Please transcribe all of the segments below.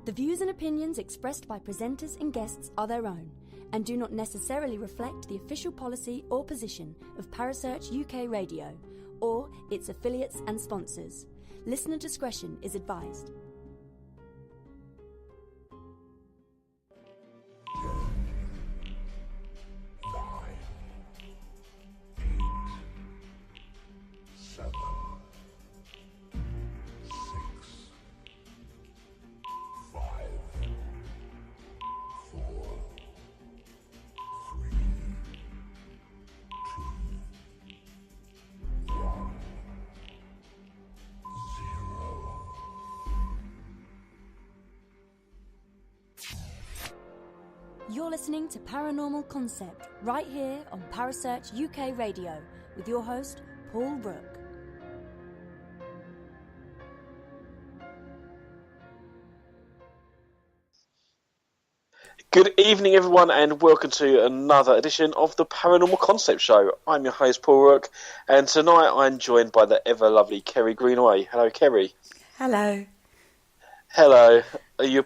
The views and opinions expressed by presenters and guests are their own and do not necessarily reflect the official policy or position of Parasearch UK Radio or its affiliates and sponsors. Listener discretion is advised. You're listening to Paranormal Concept right here on Parasearch UK Radio with your host, Paul Rook. Good evening, everyone, and welcome to another edition of the Paranormal Concept Show. I'm your host, Paul Rook, and tonight I'm joined by the ever-lovely Kerry Greenaway. Hello, Kerry. Hello. Hello. Are you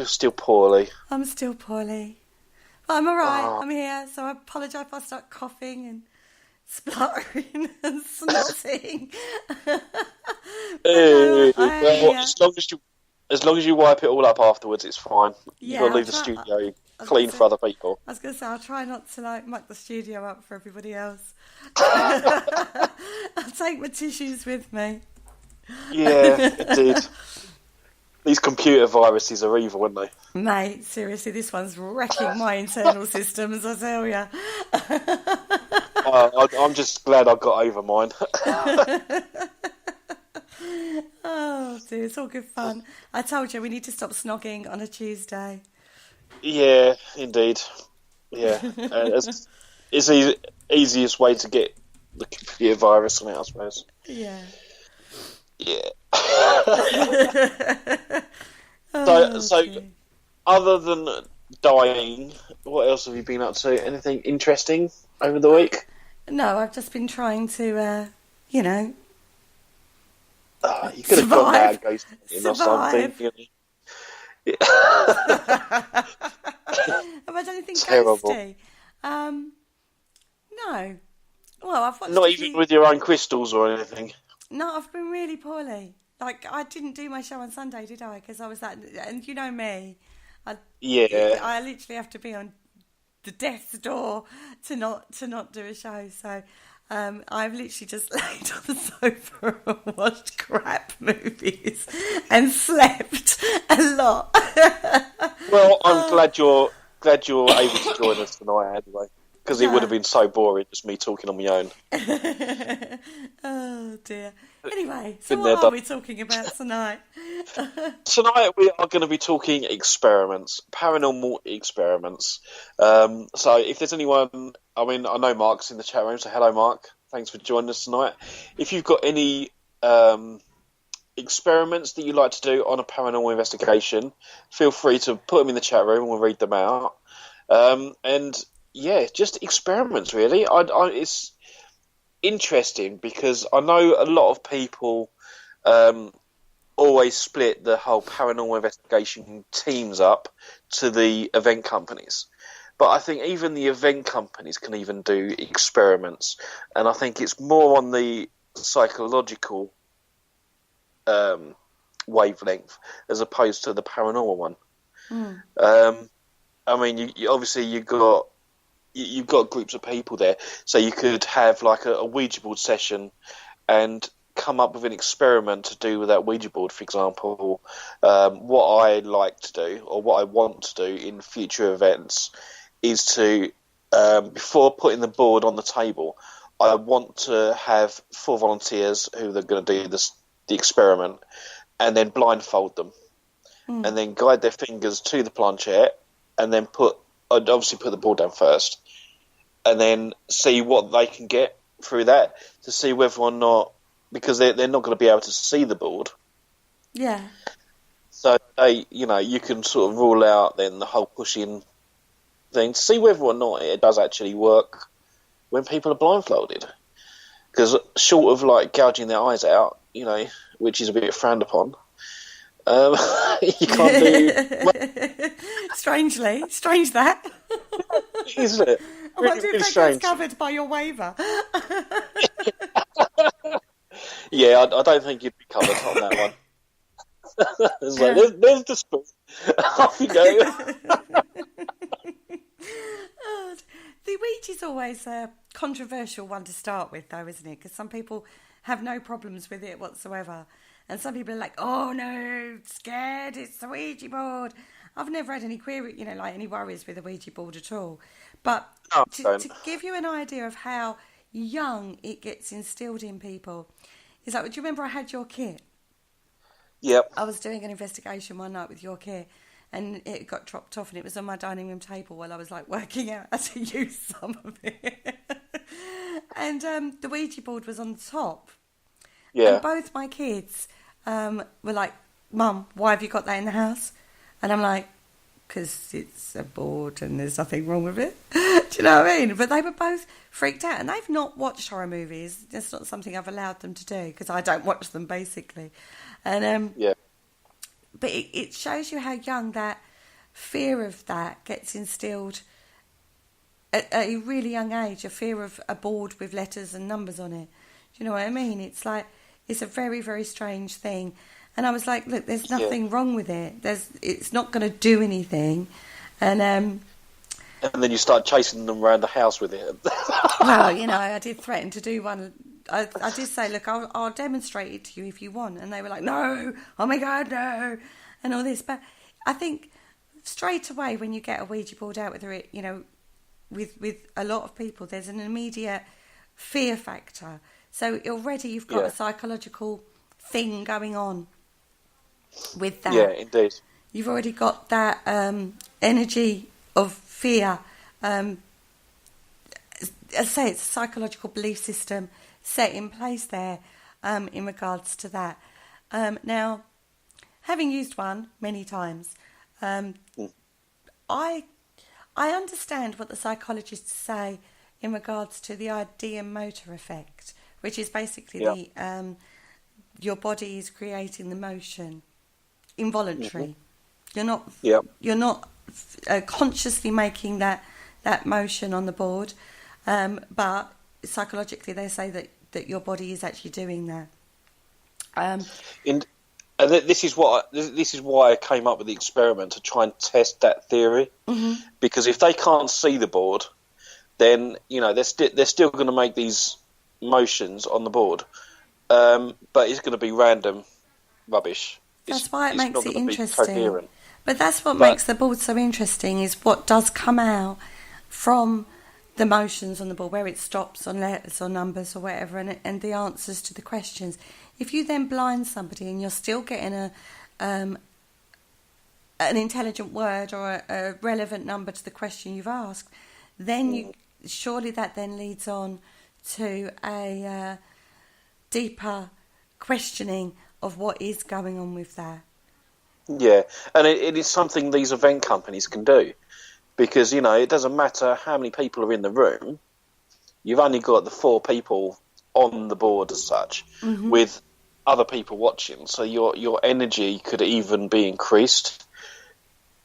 still poorly? I'm still poorly. But I'm alright. I'm here, so I apologise if I start coughing and spluttering and snotting. As long as you wipe it all up afterwards, it's fine. Yeah, You've got to leave the studio clean for other people. I was going to say, I'll try not to muck the studio up for everybody else. I'll take my tissues with me. Yeah, indeed. These computer viruses are evil, aren't they? Mate, seriously, this one's wrecking my internal systems, I tell you. I'm just glad I got over mine. Oh dear, it's all good fun. I told you we need to stop snogging on a Tuesday. Yeah, indeed. Yeah, it's the easiest way to get the computer virus on it, I suppose. Yeah. Yeah. So other than dying, what else have you been up to? Anything interesting over the week? No, I've just been trying to, you could have got that ghost in or something. You know? Yeah. Have I done anything Terrible. ghosty? No. Well, I've watched not even with your own crystals or anything. No, I've been really poorly. Like, I didn't do my show on Sunday, did I? Because I was and you know me. I literally have to be on the death's door to not do a show. So I've literally just laid on the sofa and watched crap movies and slept a lot. Well, I'm glad you're able to join us tonight anyway. Because it would have been so boring, just me talking on my own. Oh, dear. Anyway, so what are we talking about tonight? Tonight we are going to be talking experiments, paranormal experiments. So if there's anyone, I know Mark's in the chat room, so hello, Mark. Thanks for joining us tonight. If you've got any experiments that you'd like to do on a paranormal investigation, feel free to put them in the chat room and we'll read them out. Yeah, just experiments, really. It's interesting because I know a lot of people always split the whole paranormal investigation teams up to the event companies. But I think even the event companies can even do experiments. And I think it's more on the psychological wavelength as opposed to the paranormal one. You obviously you've got groups of people there, so you could have like a Ouija board session and come up with an experiment to do with that Ouija board. For example, what I like to do or what I want to do in future events is to, before putting the board on the table, I want to have 4 volunteers who are going to do the experiment and then blindfold them and then guide their fingers to the planchette and then I'd obviously put the board down first and then see what they can get through that to see whether or not, because they're not going to be able to see the board. Yeah. So you can sort of rule out then the whole pushing thing to see whether or not it does actually work when people are blindfolded. Because short of like gouging their eyes out, which is a bit frowned upon, You can't do... Strange that. Isn't it? I wonder if that gets covered by your waiver. Yeah, I don't think you'd be covered on that one. It's like, there's the spoon. Off you go. The Ouija's always a controversial one to start with, though, isn't it? Because some people have no problems with it whatsoever. And some people are like, oh, no, scared, it's the Ouija board. I've never had any query, any worries with the Ouija board at all. But to give you an idea of how young it gets instilled in people, is like, do you remember I had your kit? Yep. I was doing an investigation one night with your kit, and it got dropped off, and it was on my dining room table while I was like working out how to use some of it. And the Ouija board was on the top. Yeah. And both my kids were like, Mum, why have you got that in the house? And I'm like, because it's a board and there's nothing wrong with it. Do you know what I mean? But they were both freaked out, and they've not watched horror movies. That's not something I've allowed them to do because I don't watch them, basically. And yeah. But it shows you how young that fear of that gets instilled at a really young age, a fear of a board with letters and numbers on it. Do you know what I mean? It's like, it's a very, very strange thing. And I was like, look, there's nothing wrong with it. It's not going to do anything. And then you start chasing them around the house with it. Well, I did threaten to do one. I did say, look, I'll demonstrate it to you if you want. And they were like, no, oh my God, no, and all this. But I think straight away when you get a Ouija board out with it, with a lot of people, there's an immediate fear factor. So already you've got a psychological thing going on with that. Yeah, indeed. You've already got that energy of fear. As I say, it's a psychological belief system set in place there in regards to that. Now, having used one many times, I understand what the psychologists say in regards to the idea motor effect, which is basically your body is creating the motion involuntary. Mm-hmm. You're not consciously making that motion on the board, but psychologically they say that your body is actually doing that. This is why I came up with the experiment, to try and test that theory. Mm-hmm. Because if they can't see the board, then they're still going to make these motions on the board, but it's going to be random rubbish. That's why it makes it interesting. But that's what makes the board so interesting, is what does come out from the motions on the board, where it stops on letters or numbers or whatever, and the answers to the questions. If you then blind somebody and you're still getting an intelligent word or a relevant number to the question you've asked, then surely that then leads on to a deeper questioning of what is going on with that. Yeah, and it is something these event companies can do, because it doesn't matter how many people are in the room, you've only got the 4 people on the board as such, with other people watching, so your energy could even be increased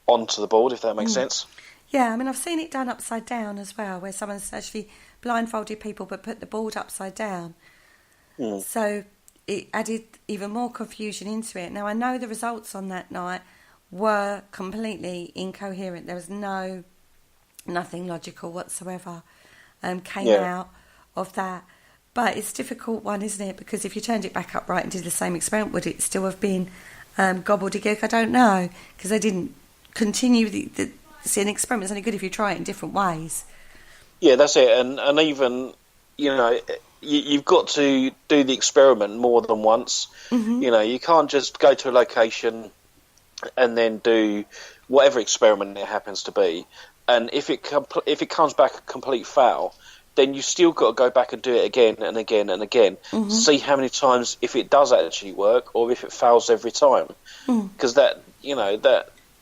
onto the board, if that makes sense. Yeah, I mean, I've seen it done upside down as well, where someone's actually blindfolded people but put the board upside down. So it added even more confusion into it. Now, I know the results on that night were completely incoherent. There was nothing logical whatsoever came out of that. But it's a difficult one, isn't it? Because if you turned it back upright and did the same experiment, would it still have been gobbledygook? I don't know, because they didn't continue. See, an experiment's only good if you try it in different ways. Yeah, that's it. And even, you've got to do the experiment more than once. You can't just go to a location and then do whatever experiment it happens to be. And if it comes back a complete fail, then you still got to go back and do it again and again and again. See how many times, if it does actually work or if it fails every time. Because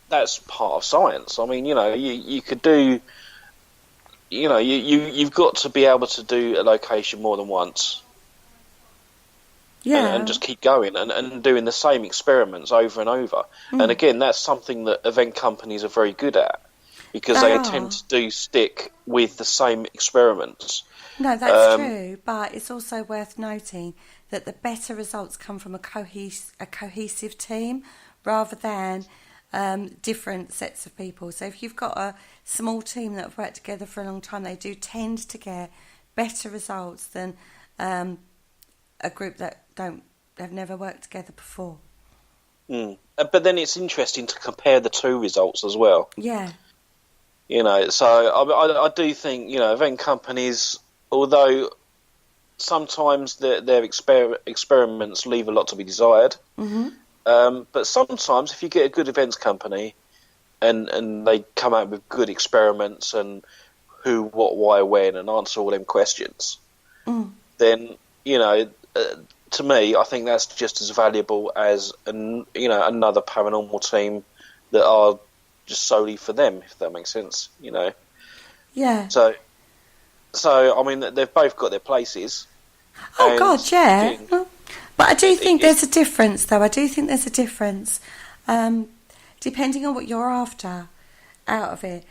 that's part of science. I mean, you could do... you've got to be able to do a location more than once. and just keep going and doing the same experiments over and over. And again, that's something that event companies are very good at, because they tend to stick with the same experiments. No, that's true, but it's also worth noting that the better results come from a cohesive team rather than different sets of people. So if you've got a small team that have worked together for a long time, they do tend to get better results than a group that have never worked together before. But then it's interesting to compare the two results as well. Yeah. So I do think, event companies, although sometimes their experiments leave a lot to be desired, but sometimes if you get a good events company and they come out with good experiments and who, what, why, when, and answer all them questions, then, to me, I think that's just as valuable as, another paranormal team that are just solely for them, if that makes sense, Yeah. So I mean, they've both got their places. Oh, God, yeah. But I do think there's a difference, though. I do think there's a difference. Depending on what you're after out of it.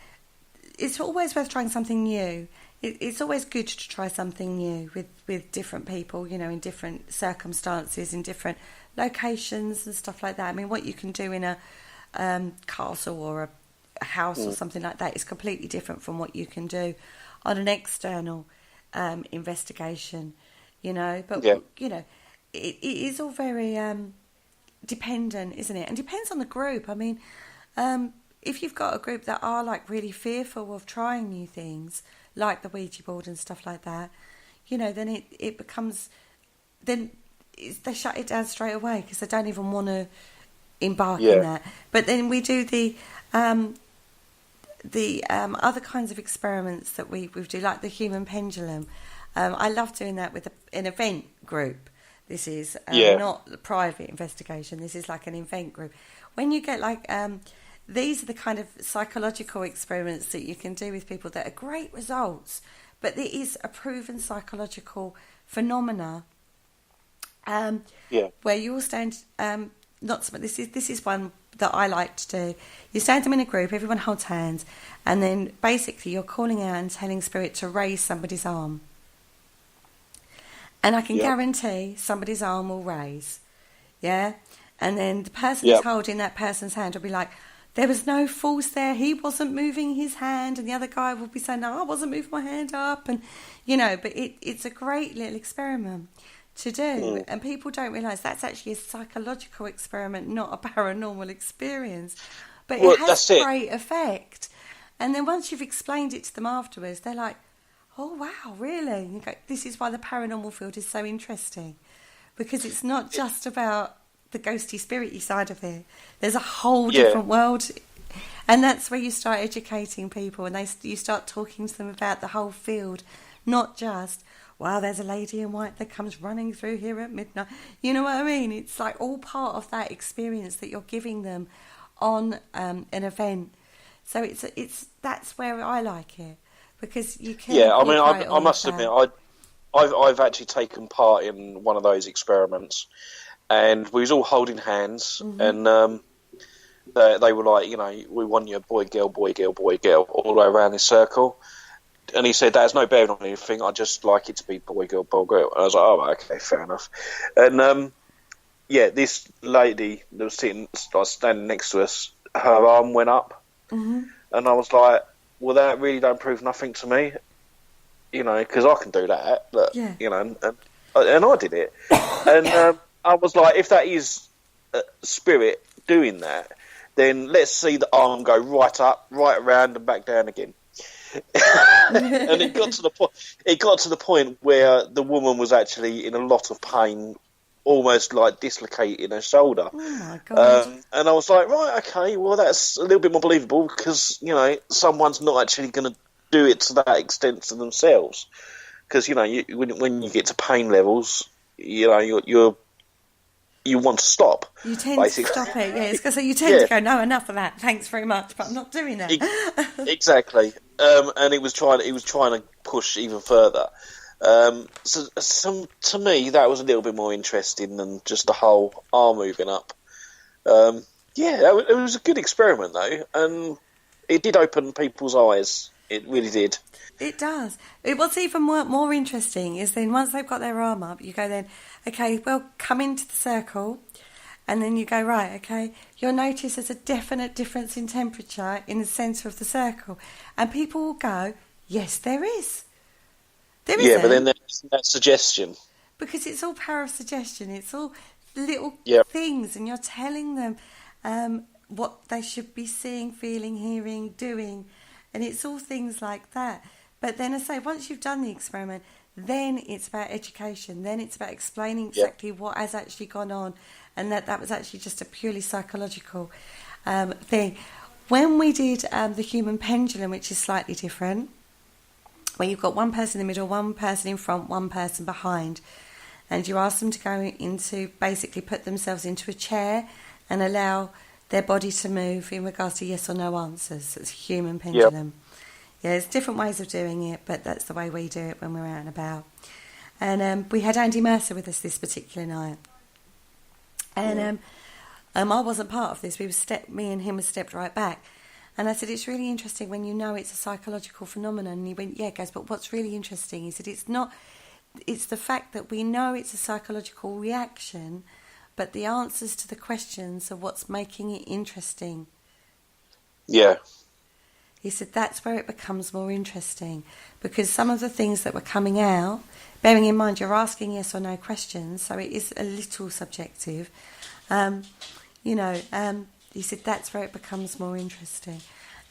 It's always worth trying something new. It's always good to try something new with different people, in different circumstances, in different locations and stuff like that. I mean, what you can do in a castle or a house or something like that is completely different from what you can do on an external investigation, But, it is all very dependent, isn't it? And depends on the group. I mean, if you've got a group that are like really fearful of trying new things, like the Ouija board and stuff like that, then it becomes, they shut it down straight away because they don't even want to embark in that. But then we do the other kinds of experiments that we do, like the Human Pendulum. I love doing that with an event group. This is not the private investigation. This is like an event group. When you get like, these are the kind of psychological experiments that you can do with people that are great results, but it is a proven psychological phenomena. Where you all stand, this is one that I like to do. You stand them in a group, everyone holds hands, and then basically you're calling out and telling spirit to raise somebody's arm. And I can guarantee somebody's arm will raise. Yeah? And then the person who's holding that person's hand will be like, there was no force there, he wasn't moving his hand, and the other guy will be saying, no, I wasn't moving my hand up, and but it's a great little experiment to do, and people don't realise that's actually a psychological experiment, not a paranormal experience, but it has great effect. And then once you've explained it to them afterwards, they're like, oh wow, really? And you go, this is why the paranormal field is so interesting, because it's not just about the ghosty, spirity side of it. There's a whole different world, and that's where you start educating people, and you start talking to them about the whole field, not just, wow, there's a lady in white that comes running through here at midnight. You know what I mean? It's like all part of that experience that you're giving them on an event. So that's where I like it, because you can. Yeah, I mean, I must admit, I've actually taken part in one of those experiments. And we was all holding hands, and they were like, we want you boy, girl, boy, girl, boy, girl, all the way around this circle. And he said, that's no bearing on anything, I just like it to be boy, girl, boy, girl. And I was like, oh, okay, fair enough. And, this lady that was standing next to us, her arm went up. And I was like, well, that really don't prove nothing to me, because I can do that. But, and I did it. And... I was like, if that is spirit doing that, then let's see the arm go right up, right around, and back down again. And it got to the point where the woman was actually in a lot of pain, almost like dislocating her shoulder. Oh my God! And I was like, right, okay, well that's a little bit more believable, because someone's not actually going to do it to that extent to themselves, because when you get to pain levels, you want to stop. You tend to stop it, because you tend to go, no, enough of that, thanks very much, but I'm not doing that. Exactly. And he was trying to push even further. To me, that was a little bit more interesting than just the whole arm moving up. It was a good experiment, though, and it did open people's eyes. It really did. It does. What's even more interesting is then once they've got their arm up, you go then, okay, well, come into the circle, and then you go, right, okay, you'll notice there's a definite difference in temperature in the centre of the circle. And people will go, yes, there is. There isn't. Yeah, but then there's that suggestion. Because it's all power of suggestion. It's all little things, and you're telling them what they should be seeing, feeling, hearing, doing. And it's all things like that. But then I say, once you've done the experiment, then it's about education. Then it's about explaining exactly what has actually gone on, and that was actually just a purely psychological thing. When we did the Human Pendulum, which is slightly different, where you've got one person in the middle, one person in front, one person behind, and you ask them to go into, basically put themselves into a chair and allow their body to move in regards to yes or no answers. It's a Human Pendulum. Yeah, there's different ways of doing it, but that's the way we do it when we're out and about. And we had Andy Mercer with us this particular night. And I wasn't part of this. Me and him were stepped right back. And I said, it's really interesting when you know it's a psychological phenomenon. And he went, yeah, guys, but what's really interesting, he said, it's the fact that we know it's a psychological reaction, but the answers to the questions are what's making it interesting. Yeah. He said that's where it becomes more interesting, because some of the things that were coming out, bearing in mind you're asking yes or no questions, so it is a little subjective, he said that's where it becomes more interesting.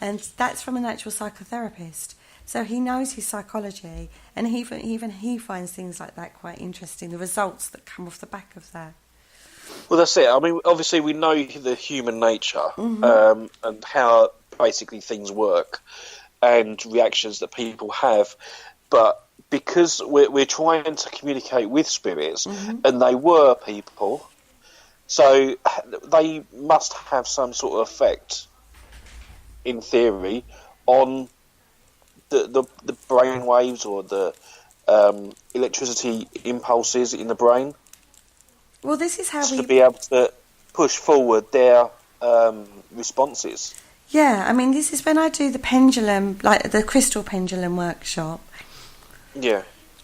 And that's from an actual psychotherapist. So he knows his psychology, and even he finds things like that quite interesting, the results that come off the back of that. Well, that's it. I mean, obviously we know the human nature and how basically things work and reactions that people have. But because we're trying to communicate with spirits, and they were people, so they must have some sort of effect, in theory, on the brain waves or the electricity impulses in the brain. Well, this is how to be able to push forward their responses. Yeah, I mean, this is when I do the pendulum, like the crystal pendulum workshop. Yeah.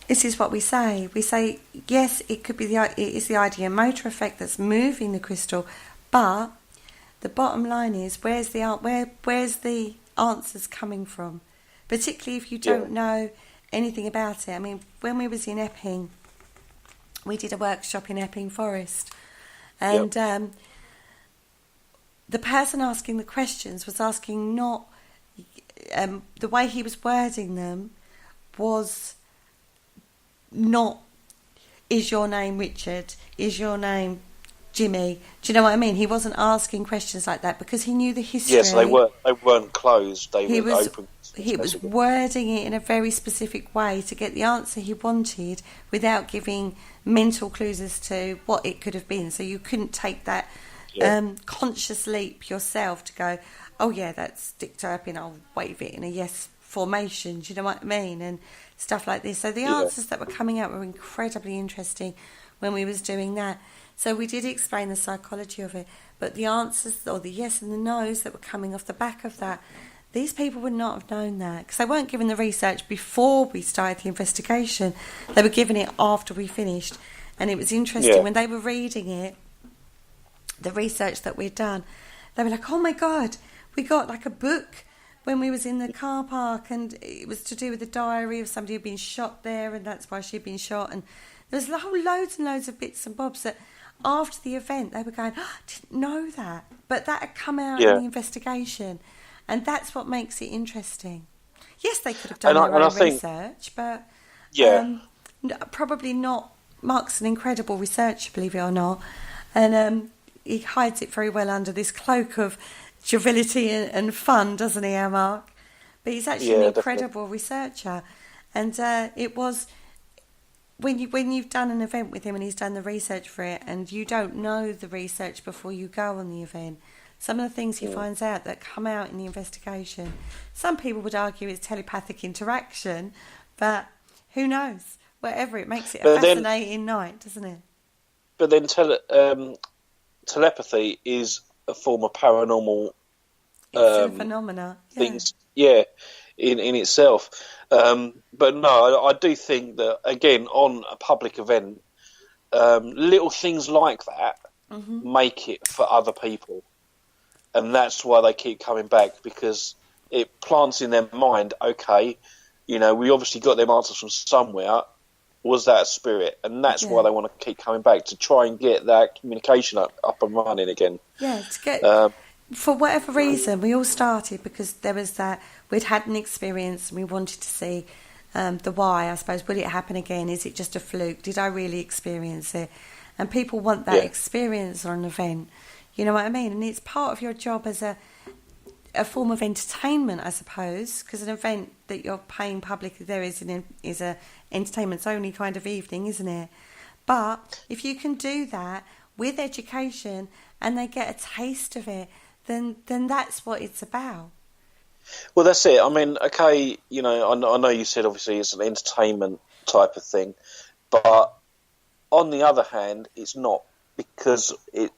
This is what we say. We say, yes, it could be it is the ideomotor effect that's moving the crystal, but the bottom line is where's the answers coming from? Particularly if you don't know anything about it. I mean, when we was in Epping, we did a workshop in Epping Forest, and the person asking the questions was asking not the way he was wording them was not, is your name Richard, is your name Jimmy, do you know what I mean? He wasn't asking questions like that because he knew the history. Yes, they weren't closed, they were open. He was wording it in a very specific way to get the answer he wanted without giving mental clues as to what it could have been. So you couldn't take that conscious leap yourself to go, oh yeah, that's dictoping, I'll wave it in a yes formation, do you know what I mean? And stuff like this. So the answers that were coming out were incredibly interesting when we was doing that. So we did explain the psychology of it, but the answers, or the yes and the no's that were coming off the back of that, these people would not have known that because they weren't given the research before we started the investigation. They were given it after we finished. And it was interesting when they were reading it, the research that we'd done, they were like, oh my God, we got like a book when we was in the car park, and it was to do with the diary of somebody who'd been shot there, and that's why she'd been shot. And there was loads and loads of bits and bobs that after the event they were going, oh, I didn't know that. But that had come out in the investigation. And that's what makes it interesting. Yes, they could have done their own research, but probably not. Mark's an incredible researcher, believe it or not, and he hides it very well under this cloak of joviality and fun, doesn't he, our Mark? But he's actually an incredible researcher, and it was when you've done an event with him and he's done the research for it, and you don't know the research before you go on the event. Some of the things he finds out that come out in the investigation, some people would argue it's telepathic interaction, but who knows? whatever. It makes it a fascinating night, doesn't it? But then telepathy is a form of paranormal phenomena. Things, in itself. But no, I do think that, again, on a public event, little things like that make it for other people. And that's why they keep coming back, because it plants in their mind, okay, we obviously got them answers from somewhere. Was that a spirit? And that's why they want to keep coming back, to try and get that communication up and running again. Yeah, to get... for whatever reason, we all started because there was that... We'd had an experience and we wanted to see the why, I suppose. Will it happen again? Is it just a fluke? Did I really experience it? And people want that experience or an event. You know what I mean? And it's part of your job as a form of entertainment, I suppose, because an event that you're paying publicly there is a entertainment's only kind of evening, isn't it? But if you can do that with education and they get a taste of it, then that's what it's about. Well, that's it. I mean, okay, I know you said obviously it's an entertainment type of thing, but on the other hand, it's not, because it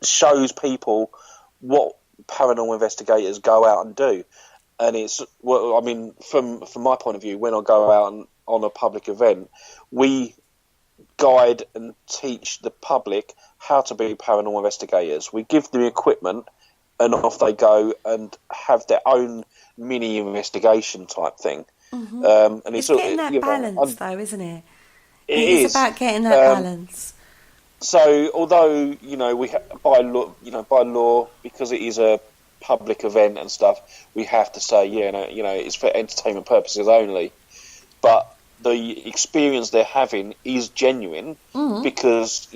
shows people what paranormal investigators go out and do. And it's, well, I mean, from my point of view, when I go out on a public event, we guide and teach the public how to be paranormal investigators. We give them equipment, and off they go and have their own mini investigation type thing. And it's getting that balance, though, isn't it? It is about getting that balance. So, although we by law, because it is a public event and stuff, we have to say, it's for entertainment purposes only. But the experience they're having is genuine, because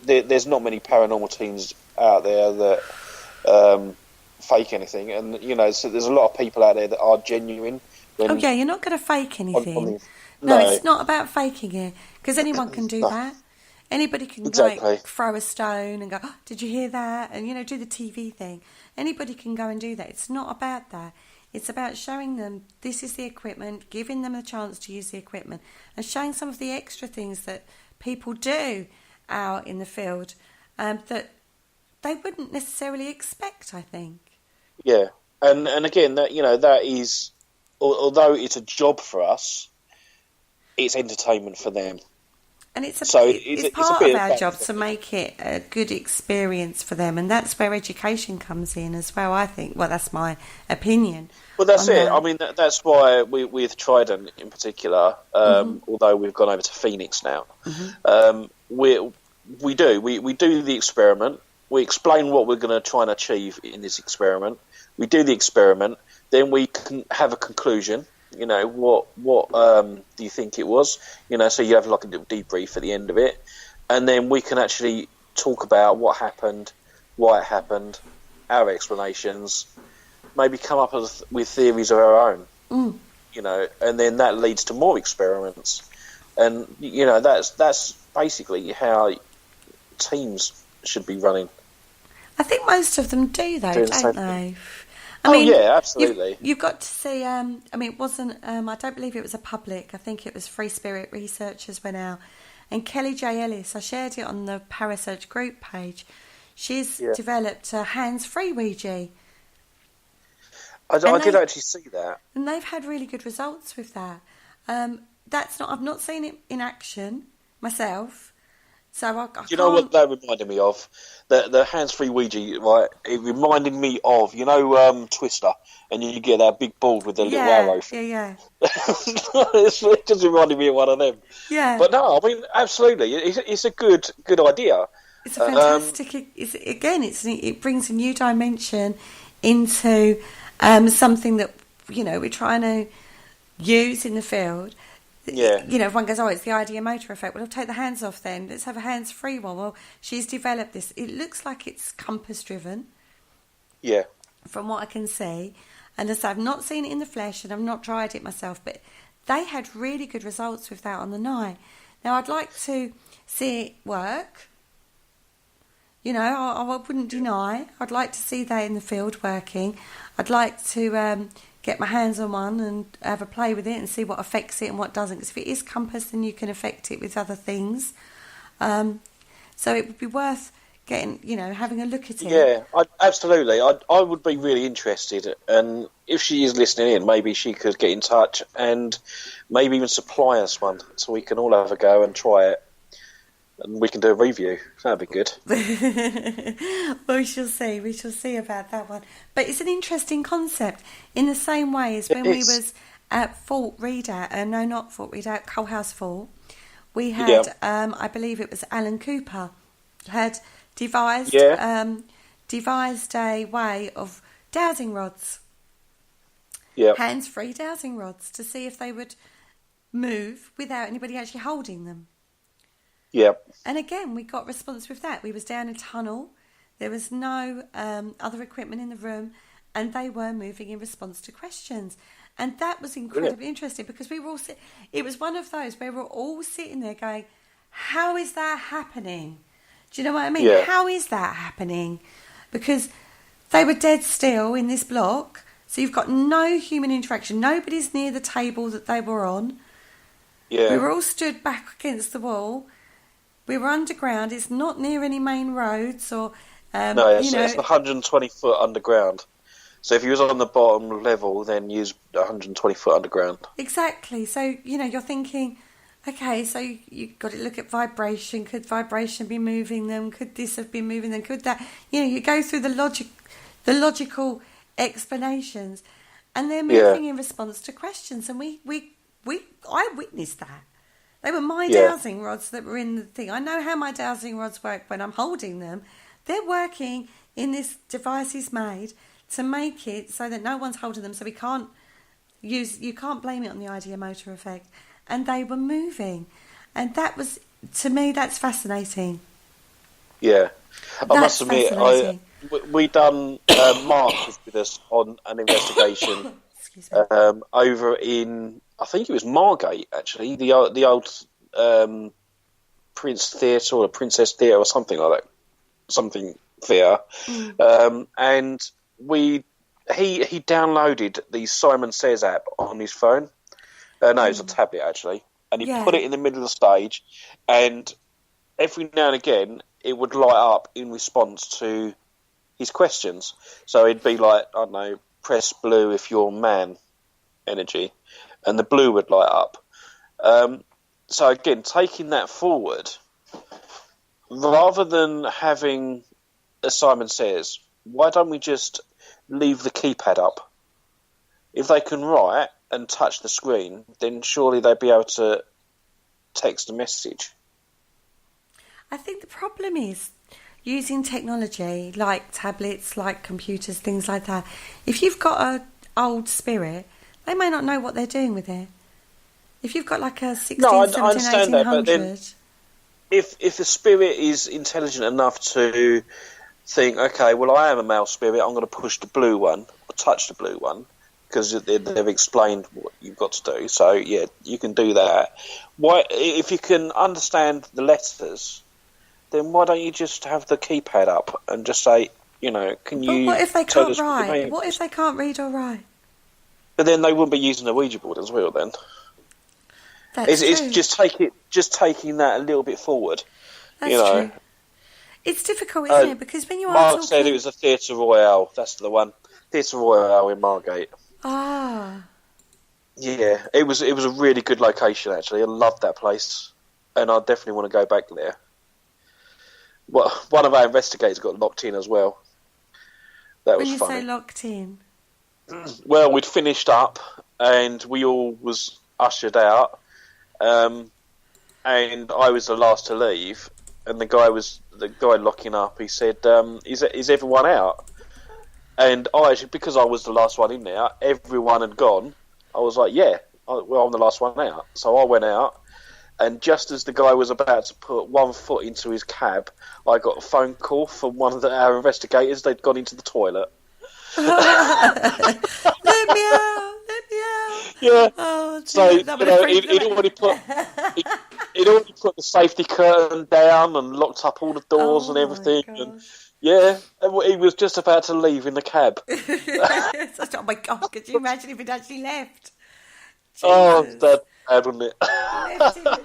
there's not many paranormal teams out there that fake anything, and so there's a lot of people out there that are genuine. You're not going to fake anything. No, it's not about faking it, because anyone can do that. Anybody can throw a stone and go, oh, did you hear that? And, do the TV thing. Anybody can go and do that. It's not about that. It's about showing them this is the equipment, giving them a chance to use the equipment, and showing some of the extra things that people do out in the field that they wouldn't necessarily expect, I think. Yeah. And again, that is, although it's a job for us, it's entertainment for them. And it's part of our job to make it a good experience for them, and that's where education comes in as well, I think. Well, that's my opinion. Well, that's it. I mean, that's why with Trident in particular, although we've gone over to Phoenix now, we do the experiment. We explain what we're going to try and achieve in this experiment. We do the experiment, then we can have a conclusion. What do you think it was? So you have like a little debrief at the end of it, and then we can actually talk about what happened, why it happened, our explanations, maybe come up with theories of our own, and then that leads to more experiments, and that's basically how teams should be running. I think most of them do, though, don't they? I mean, yeah, absolutely. You've got to see, it wasn't, I don't believe it was a public, I think it was Free Spirit Researchers went out, and Kelly J. Ellis, I shared it on the Parasearch group page, she's developed a hands-free Ouija. I did actually see that. And they've had really good results with that. I've not seen it in action myself. So I you know what that reminded me of? The hands-free Ouija, right? It reminded me of, Twister, and you get that big ball with the little arrow. Yeah. It just reminded me of one of them. Yeah. But no, I mean, absolutely, it's a good idea. It's a fantastic. It brings a new dimension into something that we're trying to use in the field. Yeah. Everyone goes, it's the idea motor effect. Well, I'll take the hands off then. Let's have a hands-free one. Well, she's developed this. It looks like it's compass-driven. Yeah. From what I can see. And as I've not seen it in the flesh and I've not tried it myself, but they had really good results with that on the night. Now, I'd like to see it work. I wouldn't deny. I'd like to see that in the field working. I'd like to get my hands on one and have a play with it and see what affects it and what doesn't. Because if it is compass, then you can affect it with other things. So it would be worth getting, having a look at it. Yeah, absolutely. I would be really interested, and if she is listening in, maybe she could get in touch and maybe even supply us one so we can all have a go and try it, and we can do a review. That'd be good. Well, we shall see. We shall see about that one. But it's an interesting concept in the same way as when we was at Fort Redoubt, not Fort Redoubt, Coalhouse Fort. We had, I believe it was Alan Cooper, had devised a way of dowsing rods, hands-free dowsing rods, to see if they would move without anybody actually holding them. Yep. And again, we got response with that. We was down a tunnel. There was no other equipment in the room, and they were moving in response to questions. And that was incredibly interesting because we were all it was one of those where we were all sitting there going, how is that happening? Do you know what I mean? Yeah. How is that happening? Because they were dead still in this block, so you've got no human interaction. Nobody's near the table that they were on. Yeah. We were all stood back against the wall. We were underground. It's not near any main roads or... no, it's 120 foot underground. So if you was on the bottom level, then use 120 foot underground. Exactly. So, you're thinking, okay, so you've got to look at vibration. Could vibration be moving them? Could this have been moving them? Could that... you go through the logical explanations, and they're moving in response to questions. And I witnessed that. They were my dowsing rods that were in the thing. I know how my dowsing rods work when I'm holding them. They're working in this device he's made to make it so that no one's holding them, so you can't blame it on the ideomotor effect. And they were moving. And that was, to me, that's fascinating. Yeah. I must admit, we done Mark was with us on an investigation over in, I think it was Margate, actually, the old Prince Theatre or Princess Theatre or something like that. Something theatre. And he downloaded the Simon Says app on his phone. No, it's a tablet actually, and he put it in the middle of the stage, and every now and again it would light up in response to his questions. So it'd be like, I don't know, press blue if you're man energy, and the blue would light up. So again, taking that forward, rather than having a Simon Says, why don't we just leave the keypad up? If they can write and touch the screen, then surely they'd be able to text a message. I think the problem is using technology like tablets, like computers, things like that. If you've got an old spirit, they may not know what they're doing with it. If you've got like a 16, 17, 1800... that, but then if the spirit is intelligent enough to think, okay, well, I am a male spirit, I'm going to push the blue one, or touch the blue one, because they've explained what you've got to do. So, yeah, you can do that. Why, if you can understand the letters, then why don't you just have the keypad up and just say, can you... But what if they can't write? What if they can't read or write? But then they wouldn't be using a Ouija board as well, then. That's true. It's just taking that a little bit forward. That's true. It's difficult, isn't it? Because when you are Mark said it was a Theatre Royale. That's the one. Theatre Royale in Margate. Ah. Yeah, it was a really good location, actually. I loved that place. And I definitely want to go back there. Well, one of our investigators got locked in as well. That was funny. When you say locked in? Well, we'd finished up and we all was ushered out. And I was the last to leave. And the guy locking up, he said, is everyone out? And because I was the last one in there, everyone had gone. I was like, I'm the last one out. So I went out, and just as the guy was about to put one foot into his cab, I got a phone call from one of our investigators. They'd gone into the toilet. Let me out! Yeah. Oh, so he'd He'd already put the safety curtain down and locked up all the doors and everything. And, yeah, he was just about to leave in the cab. Oh my God, could you imagine if he'd actually left? Jesus. Oh, that's bad, wasn't it?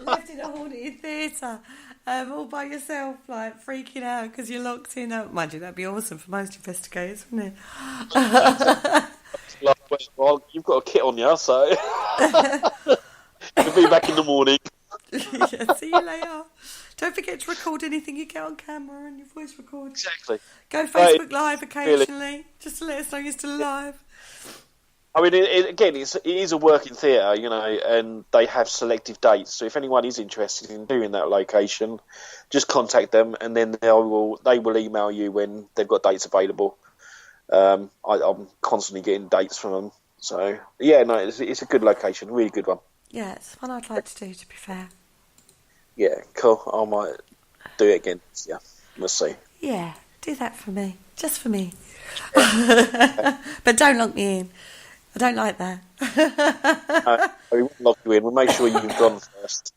left in a haunted theatre, all by yourself, like freaking out because you're locked in. Mind you, that'd be awesome for most investigators, wouldn't it? Well, you've got a kit on you, so you'll be back in the morning. Yeah, see you later. Don't forget to record anything you get on camera and your voice record. Exactly. Go Facebook Live occasionally, just to let us know you're still alive. I mean, it is a working theatre, you know, and they have selective dates. So if anyone is interested in doing that location, just contact them, and then they will email you when they've got dates available. I'm constantly getting dates from them. So yeah, no, it's a good location, really good one. Yeah, it's one I'd like to do, to be fair. Yeah, cool. I might do it again. Yeah, we'll see. Yeah, do that for me. Just for me. But don't lock me in. I don't like that. We won't lock you in. We'll make sure you've gone first.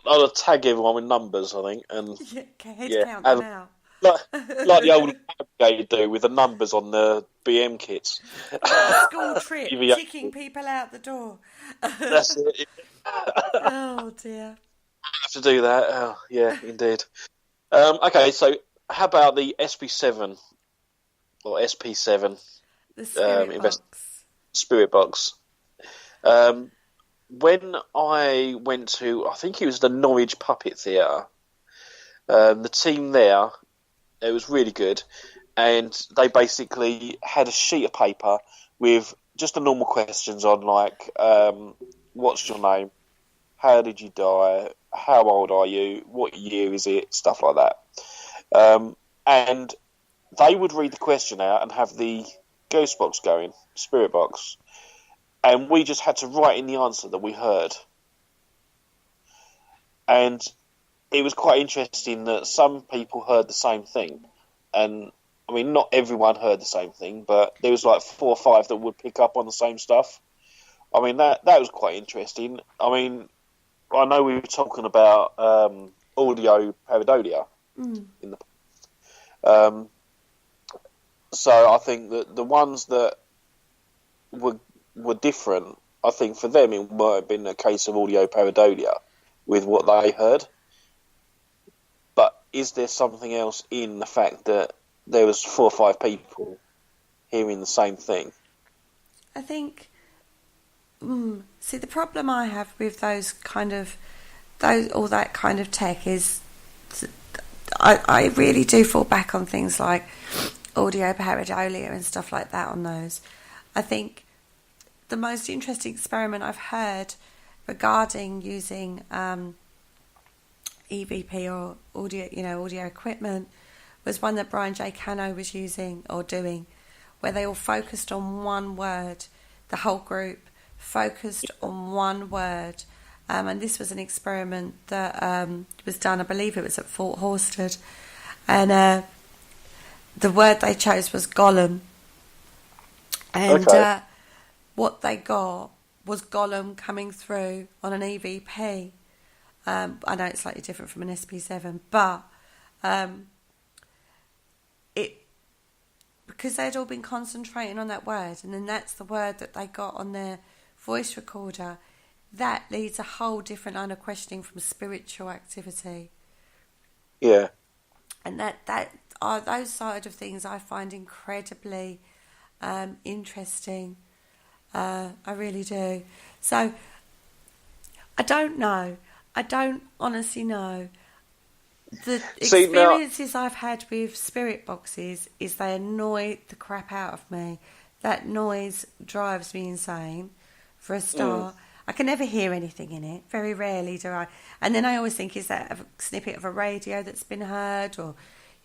I'll tag everyone with numbers, I think. And count them out. Like the old you do with the numbers on the BM kits. School trip, kicking people out the door. That's it. Oh dear. I have to do that. Oh, yeah, indeed. Okay, so how about the SB7 or SP7? The Spirit Box. Spirit Box. When I went to, I think it was the Norwich Puppet Theatre, the team there, it was really good, and they basically had a sheet of paper with just the normal questions on, like, what's your name, how did you die, how old are you, what year is it, stuff like that. And they would read the question out and have the ghost box going, spirit box, and we just had to write in the answer that we heard. And it was quite interesting that some people heard the same thing, and I mean, not everyone heard the same thing, but there was like 4 or 5 that would pick up on the same stuff. I mean, that was quite interesting. I mean, I know we were talking about audio pareidolia in the so I think that the ones that were different, I think for them it might have been a case of audio pareidolia with what they heard. But is there something else in the fact that there was 4 or 5 people hearing the same thing? I think, see, the problem I have with all that kind of tech is I really do fall back on things like audio pareidolia and stuff like that on those. I think the most interesting experiment I've heard regarding using EVP or audio equipment was one that Brian J. Cano was using or doing, where they all focused on one word. The whole group focused on one word, and this was an experiment that was done, I believe it was at Fort Horsted, and the word they chose was Gollum, and what they got was Gollum coming through on an EVP. I know it's slightly different from an SP7, but because they'd all been concentrating on that word, and then that's the word that they got on their voice recorder, that leads a whole different line of questioning from spiritual activity. Yeah. And that are those side of things I find incredibly interesting. I really do. So I don't know. I don't honestly know. The experiences I've had with spirit boxes is they annoy the crap out of me. That noise drives me insane, for a start. I can never hear anything in it. Very rarely do I. And then I always think, is that a snippet of a radio that's been heard? Or,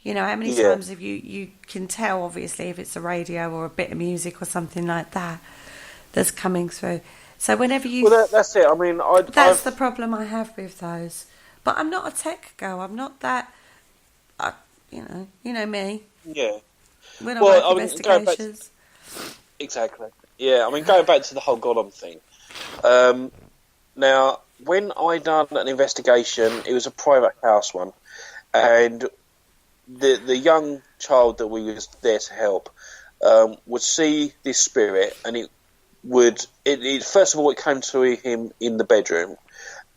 how many times have you can tell, obviously, if it's a radio or a bit of music or something like that that's coming through. So whenever you... Well, that's it. I mean, that's the problem I have with those. But I'm not a tech girl. I'm not that... you know me. Yeah. We're not investigations. Exactly. Yeah, I mean, going back to the whole Gollum thing. Now, when I done an investigation, it was a private house one, and the young child that we was there to help would see this spirit, and it first of all it came to him in the bedroom,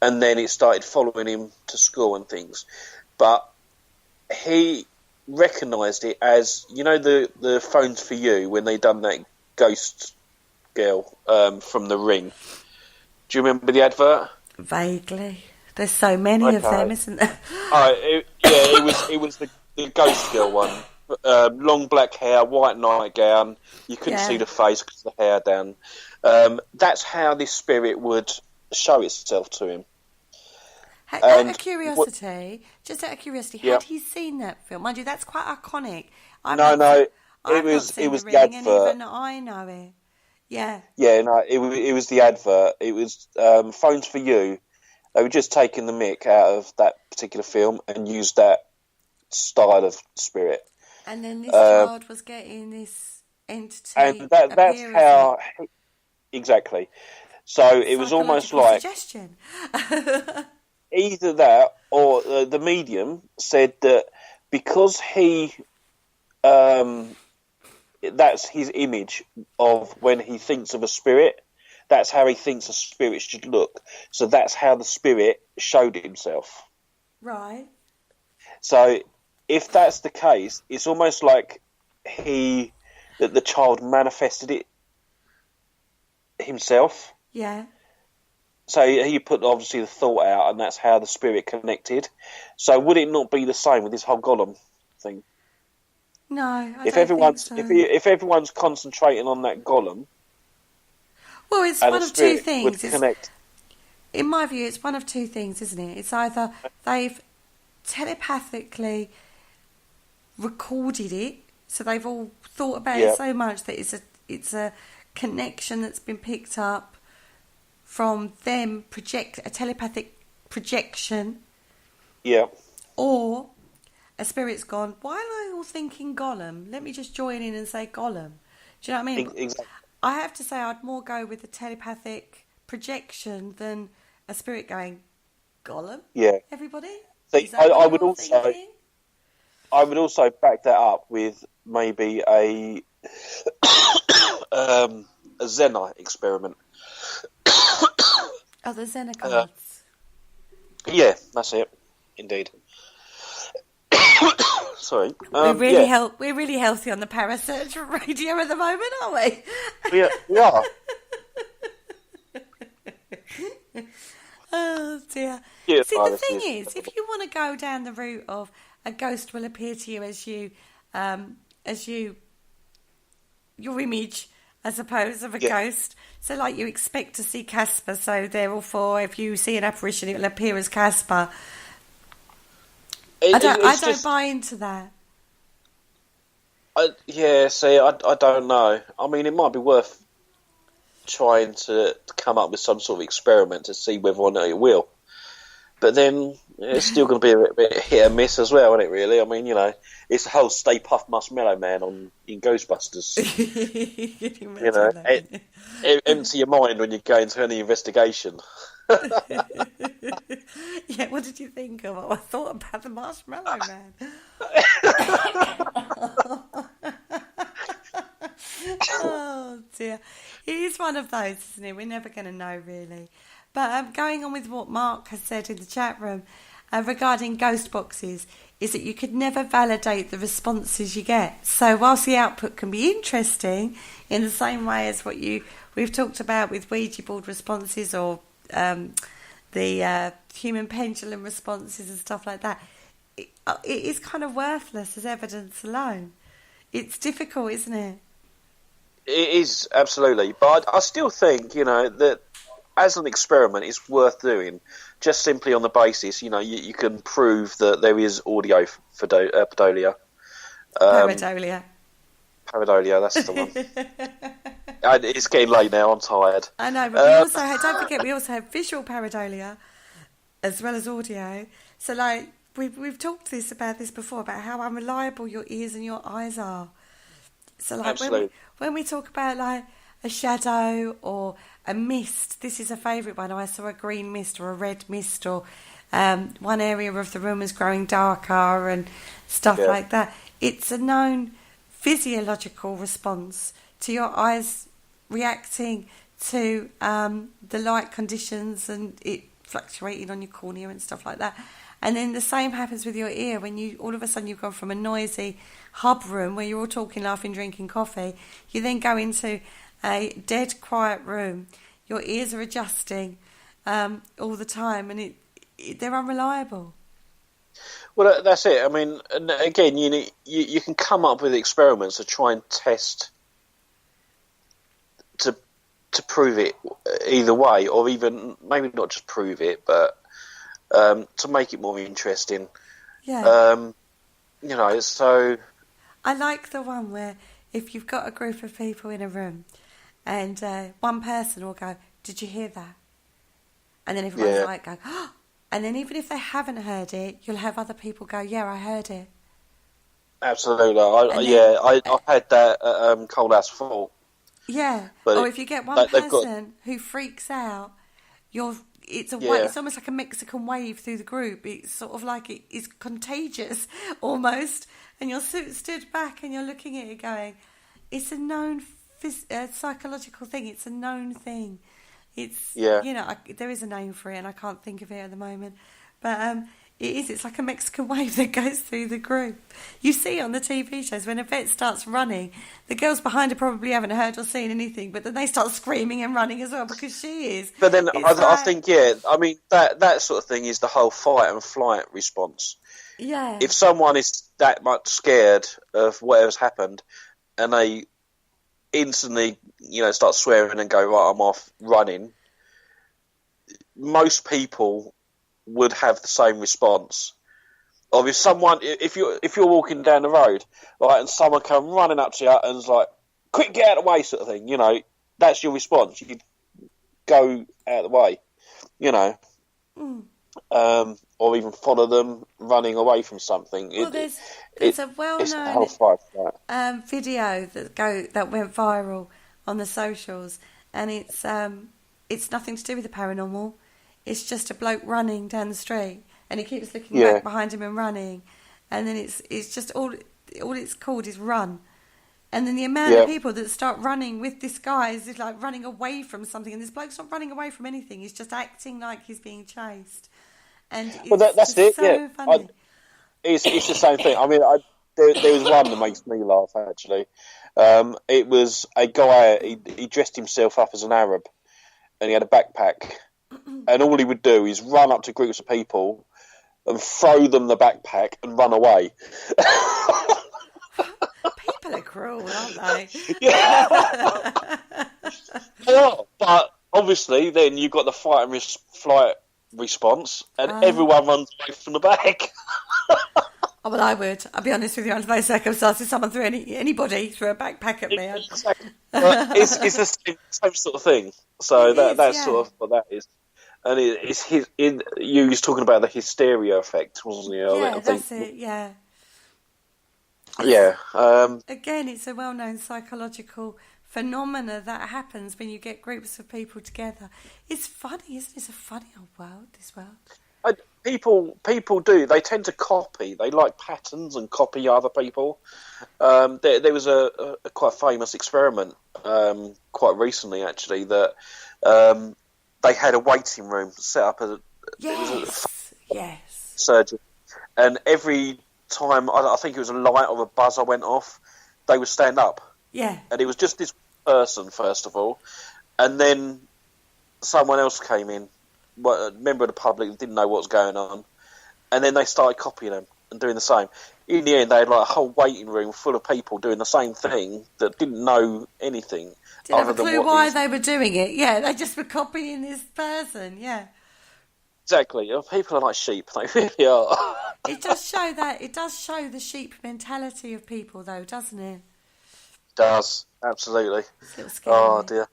and then it started following him to school and things, but he recognised it as, you know, the Phones for You when they done that ghost girl from The Ring. Do you remember the advert? Vaguely. There's so many of them, isn't there? It was the ghost girl one. Long black hair, white nightgown. You couldn't see the face because the hair down. That's how this spirit would show itself to him. Out of curiosity, had he seen that film? Mind you, that's quite iconic. It was the advert. And even I know it. Yeah. Yeah, no, it was the advert. It was Phones for You. They were just taking the mick out of that particular film and used that style of spirit. And then this child was getting this entity. And that's how... Exactly. So it was almost like... suggestion. Either that or the medium said that because he... that's his image of when he thinks of a spirit. That's how he thinks a spirit should look. So that's how the spirit showed himself. Right. So if that's the case, it's almost like that the child manifested it himself. Yeah. So he put obviously the thought out, and that's how the spirit connected. So would it not be the same with this whole golem thing? No, I if don't everyone's think so. if everyone's concentrating on that golem, well, it's one of two things. Connect. In my view, it's one of two things, isn't it? It's either they've telepathically recorded it, so they've all thought about it so much that it's a connection that's been picked up from them, a telepathic projection. Yeah. Or a spirit's gone, why am I all thinking golem? Let me just join in and say golem. Do you know what I mean? Exactly. I have to say I'd more go with the telepathic projection than a spirit going, golem? Yeah. Everybody? See, I would also back that up with maybe a Zenite experiment. Oh, the Xenocards. Yeah, that's it. Indeed. Sorry. We're really healthy on the Parasearch Radio at the moment, aren't we? Yeah, we are. Oh dear. Yeah, see, the thing is, if you want to go down the route of a ghost will appear to you as your image, I suppose, of a ghost. So, like you expect to see Casper, so therefore, if you see an apparition, it will appear as Casper. I don't buy into that. I don't know. I mean, it might be worth trying to come up with some sort of experiment to see whether or not it will. But then it's still going to be a bit hit and miss as well, isn't it, really? I mean, you know, it's the whole Stay Puft Marshmallow Man in Ghostbusters. You know, empty your mind when you go into any investigation. Yeah, what did you think of? I thought about the Marshmallow Man. Oh dear, it is one of those, isn't it? We're never going to know, really. But going on with what Mark has said in the chat room regarding ghost boxes, is that you could never validate the responses you get. So whilst the output can be interesting in the same way as what we've talked about with Ouija board responses or the human pendulum responses and stuff like that, it is kind of worthless as evidence alone. It's difficult, isn't it? It is, absolutely. But I still think, you know, that as an experiment, it's worth doing, just simply on the basis, you know, you can prove that there is audio pareidolia. Pareidolia. Pareidolia, that's the one. It's getting late now, I'm tired. I know, but don't forget, we also have visual pareidolia as well as audio. So, like, we've talked about this before, about how unreliable your ears and your eyes are. So, like, when we talk about, like, a shadow or a mist. This is a favourite one. I saw a green mist or a red mist, or one area of the room is growing darker and stuff like that. It's a known physiological response to your eyes reacting to the light conditions and it fluctuating on your cornea and stuff like that. And then the same happens with your ear when you all of a sudden you've gone from a noisy hub room where you're all talking, laughing, drinking coffee. You then go into a dead quiet room. Your ears are adjusting all the time, and they're unreliable. Well, that's it. I mean, and again, you can come up with experiments to try and test to prove it either way, or even maybe not just prove it, but to make it more interesting. Yeah. So I like the one where if you've got a group of people in a room and one person will go, "Did you hear that?" And then everyone's like, "Go," oh! And then even if they haven't heard it, you'll have other people go, "Yeah, I heard it." Absolutely. I've had that at Cold House Fault. Yeah. But or if you get one person who freaks out, it's almost like a Mexican wave through the group. It's sort of like it is contagious almost, and you're stood back and you're looking at it going, it's a known psychological thing. It's a known thing. It's there is a name for it and I can't think of it at the moment, but it is. It's like a Mexican wave that goes through the group. You see on the TV shows when a vet starts running, the girls behind her probably haven't heard or seen anything, but then they start screaming and running as well because she is. But then I think, I mean, that sort of thing is the whole fight and flight response. Yeah. If someone is that much scared of whatever's happened and they instantly, start swearing and go, right, I'm off running, most people would have the same response. Or if you're walking down the road, right, and someone come running up to you and is like, "Quick, get out of the way," sort of thing, that's your response. You go out of the way, or even follow them running away from something. Well, there's a well-known video that went viral on the socials, and it's nothing to do with the paranormal. It's just a bloke running down the street, and he keeps looking back behind him and running, and then it's just all it's called is run, and then the amount of people that start running with this guy is like running away from something, and this bloke's not running away from anything. He's just acting like he's being chased, and that's it. So funny. It's the same thing. I mean, there was one that makes me laugh actually. It was a guy. He dressed himself up as an Arab, and he had a backpack. And all he would do is run up to groups of people and throw them the backpack and run away. People are cruel, aren't they? But obviously then you've got the fight and flight response and everyone runs away from the bag. Oh, well, I would. I'll be honest with you, under those circumstances, someone threw anybody threw a backpack at me. Exactly. It's the same sort of thing. So that's sort of what that is. And you was talking about the hysteria effect, wasn't you? Yeah, that's it, yeah. Yeah. Again, it's a well-known psychological phenomena that happens when you get groups of people together. It's funny, isn't it? It's a funny old world, this world. People do. They tend to copy. They like patterns and copy other people. There was a quite famous experiment quite recently, actually, that they had a waiting room set up as a surgery, and every time I think it was a light or a buzzer went off, they would stand up. Yeah, and it was just this person first of all, and then someone else came in. A member of the public didn't know what was going on, and then they started copying them and doing the same. In the end, they had like a whole waiting room full of people doing the same thing that didn't know anything. Didn't have a clue why they were doing it. Yeah, they just were copying this person. Yeah, exactly. People are like sheep. They really are. It does show that. It does show the sheep mentality of people, though, doesn't it? It does, absolutely. It's a little scary. Oh dear.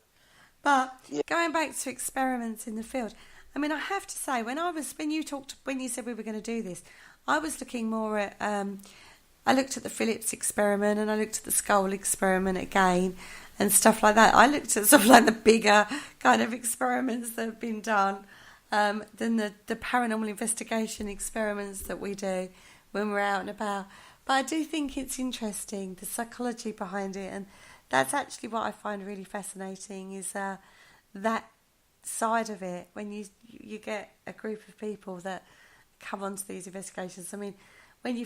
But going back to experiments in the field. I mean, I have to say, when you said we were going to do this, I was looking more at. I looked at the Phillips experiment and I looked at the skull experiment again, stuff like that. I looked at sort of like the bigger kind of experiments that have been done than the paranormal investigation experiments that we do when we're out and about. But I do think it's interesting, the psychology behind it, and that's actually what I find really fascinating, is that side of it, when you get a group of people that come onto these investigations. I mean, when they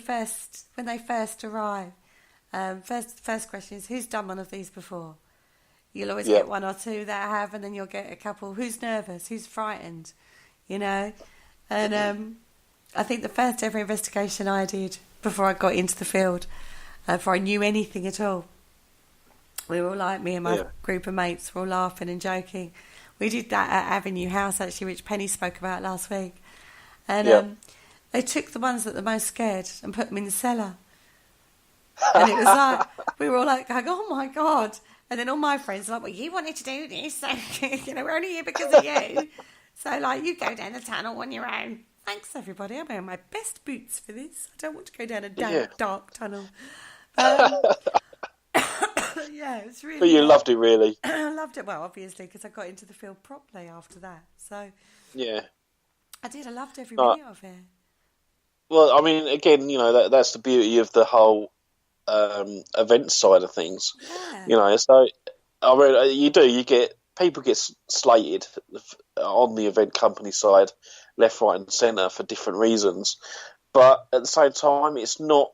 first arrive, first question is, who's done one of these before? You'll always get one or two that have, and then you'll get a couple, who's nervous, who's frightened, you know? And I think the first ever investigation I did before I got into the field, before I knew anything at all, we were all like, me and my group of mates were all laughing and joking. We did that at Avenue House, actually, which Penny spoke about last week. And they took the ones that were most scared and put them in the cellar. And it was like, we were all like, oh my God. And then all my friends were like, well, you wanted to do this, so, we're only here because of you. So, like, you go down the tunnel on your own. Thanks, everybody. I'm wearing my best boots for this. I don't want to go down a dark tunnel. It's really... But you loved it, really. I loved it, well, obviously, because I got into the field properly after that. So, yeah. I did. I loved every minute of it. Well, I mean, again, that's the beauty of the whole event side of things. Yeah. So I mean, people get slated on the event company side, left, right, and centre for different reasons. But at the same time, it's not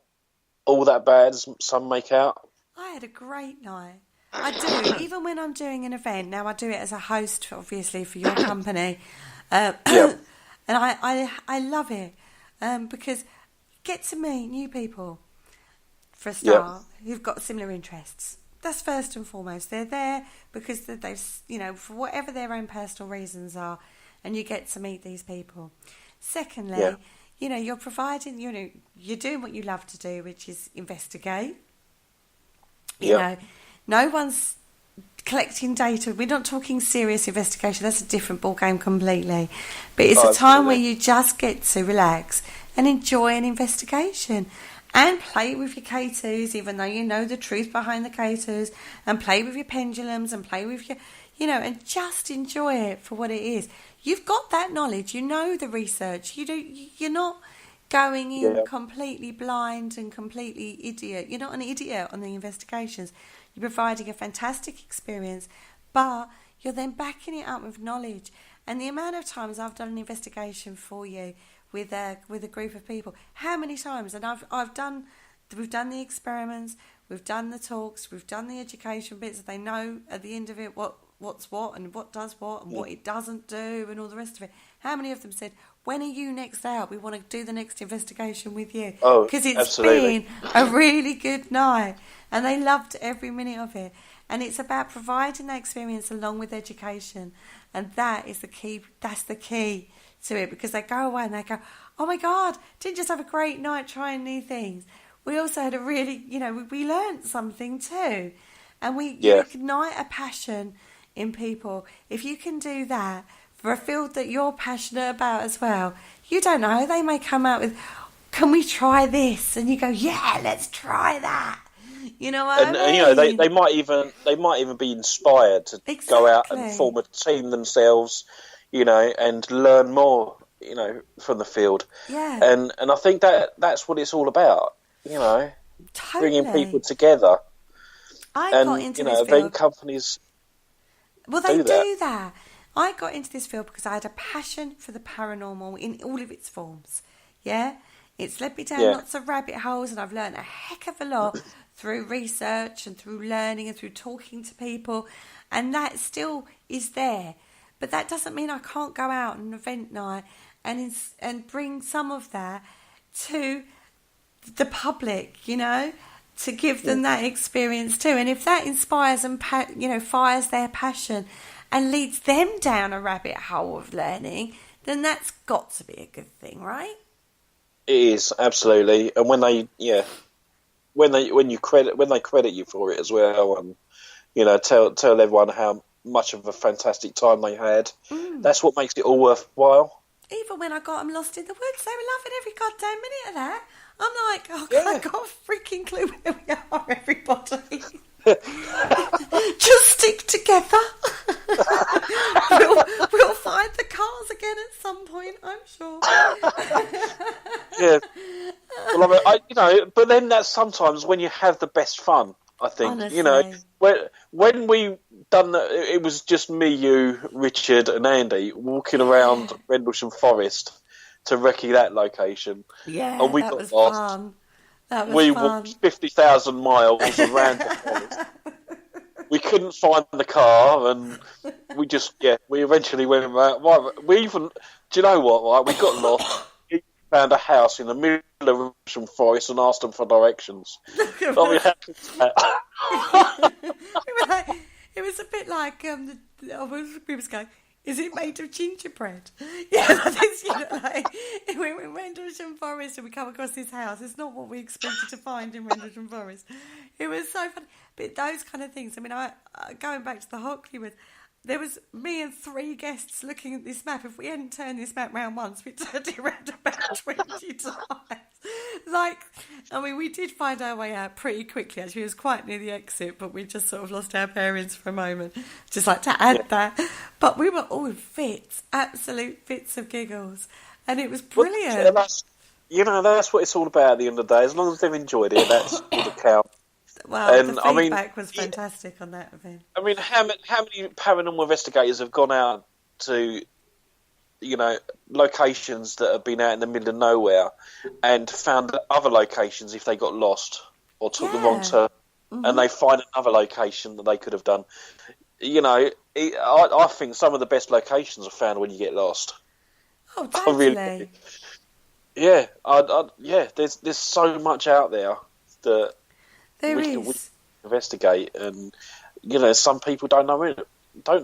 all that bad as some make out. I had a great night. I do. Even when I'm doing an event, now I do it as a host, obviously, for your company. And I love it because you get to meet new people, for a start, who've got similar interests. That's first and foremost. They're there because they've, for whatever their own personal reasons are, and you get to meet these people. Secondly, you're providing, you're doing what you love to do, which is investigate. You know, no one's collecting data. We're not talking serious investigation. That's a different ballgame completely. But it's a time where you just get to relax and enjoy an investigation and play with your K2s, even though you know the truth behind the K2s, and play with your pendulums and play with your, and just enjoy it for what it is. You've got that knowledge. You know the research. You're not going in completely blind and completely idiot. You're not an idiot on the investigations. You're providing a fantastic experience, but you're then backing it up with knowledge. And the amount of times I've done an investigation for you with a group of people, how many times? And we've done the experiments, we've done the talks, we've done the education bits. They know at the end of it what's what and what does what and what it doesn't do and all the rest of it. How many of them said, when are you next out? We want to do the next investigation with you. Oh, because it's absolutely. been a really good night. And they loved every minute of it. And it's about providing that experience along with education. And that is the key. That's the key to it. Because they go away and they go, oh my God, didn't just have a great night trying new things. We also had a really, we learned something too. And we ignite a passion in people. If you can do that for a field that you're passionate about as well, you don't know, they may come out with, can we try this? And you go, yeah, let's try that. You know what I mean? And they might even be inspired to go out and form a team themselves, and learn more, from the field. Yeah. And I think that's what it's all about, Totally. bringing people together. I got into this field. Event companies. Well, they do that. I got into this field because I had a passion for the paranormal in all of its forms. Yeah? It's led me down lots of rabbit holes, and I've learned a heck of a lot through research and through learning and through talking to people, and that still is there. But that doesn't mean I can't go out on an event night and bring some of that to the public, to give them that experience too. And if that inspires and fires their passion and leads them down a rabbit hole of learning, then that's got to be a good thing, right? It is, absolutely. And when they credit you for it as well, and tell everyone how much of a fantastic time they had, that's what makes it all worthwhile. Even when I got them lost in the woods, they were loving every goddamn minute of that. I'm like, I got a freaking clue where we are, everybody. Just stick together. we'll find the cars again at some point, I'm sure. Yeah. Well, but then that's sometimes when you have the best fun. I think, honestly. When we done that, it was just me, you, Richard, and Andy walking around Rendlesham Forest to recce that location. Yeah, and we that got was lost. fun. That was we fun. walked 50,000 miles around the forest. We couldn't find the car, and we eventually went around. We even, do you know what? Right, we got lost. We found a house in the middle of the forest and asked them for directions. It was a bit like we was going, is it made of gingerbread? Yeah, we went in Rendlesham Forest and we come across this house. It's not what we expected to find in Rendlesham Forest. It was so funny. But those kind of things, I mean, going back to the Hockley with, there was me and 3 guests looking at this map. If we hadn't turned this map round once, we turned it round about 20 times. We did find our way out pretty quickly, actually. It was quite near the exit, but we just sort of lost our bearings for a moment. Just like to add that. But we were all in fits, absolute fits of giggles. And it was brilliant. That's what it's all about at the end of the day. As long as they've enjoyed it, that's all that counts. Wow, and the feedback was fantastic on that event. I mean, how many paranormal investigators have gone out to, locations that have been out in the middle of nowhere and found other locations if they got lost or took the wrong turn, and they find another location that they could have done. I think some of the best locations are found when you get lost. Oh, totally. There's so much out there that we can investigate, and some people don't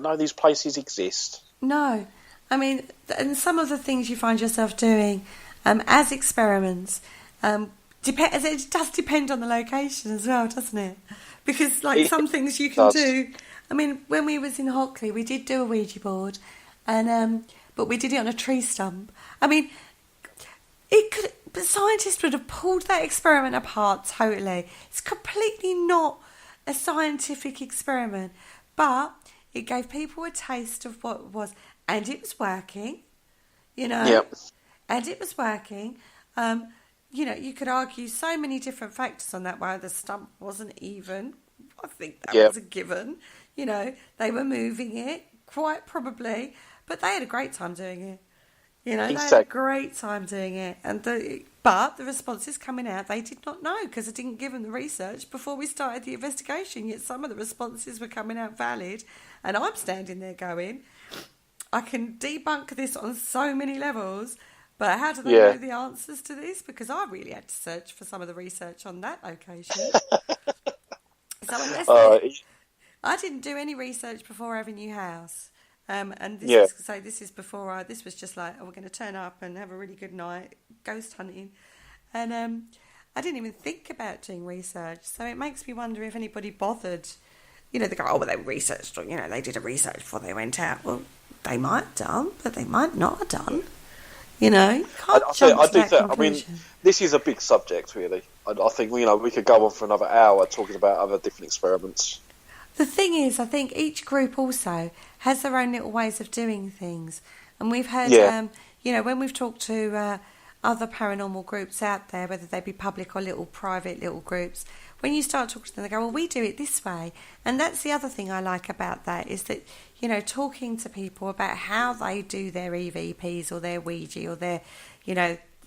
know these places exist. No, I mean, and some of the things you find yourself doing as experiments, it does depend on the location as well, doesn't it? Because some things you can do. I mean, when we was in Hockley, we did do a Ouija board, and but we did it on a tree stump. I mean, but scientists would have pulled that experiment apart totally. It's completely not a scientific experiment, but it gave people a taste of what it was, and it was working, Yep. And it was working. You could argue so many different factors on that, why the stump wasn't even. I think that was a given. They were moving it, quite probably, but they had a great time doing it. They had a great time doing it. But the responses coming out, they did not know, because I didn't give them the research before we started the investigation. Yet some of the responses were coming out valid. And I'm standing there going, I can debunk this on so many levels, but how do they know the answers to this? Because I really had to search for some of the research on that location. I didn't do any research before Avenue House. And this is before this was just like, we're going to turn up and have a really good night ghost hunting, and I didn't even think about doing research. So it makes me wonder if anybody bothered. They go, they researched, or they did a research before they went out. Well, they might have done, but they might not have done. You can't jump to that conclusion. I mean, this is a big subject, really. I think we could go on for another hour talking about other different experiments. The thing is, I think each group also has their own little ways of doing things. And we've had, when we've talked to other paranormal groups out there, whether they be public or little private little groups, when you start talking to them, they go, well, we do it this way. And that's the other thing I like about that, is that, talking to people about how they do their EVPs or their Ouija or their,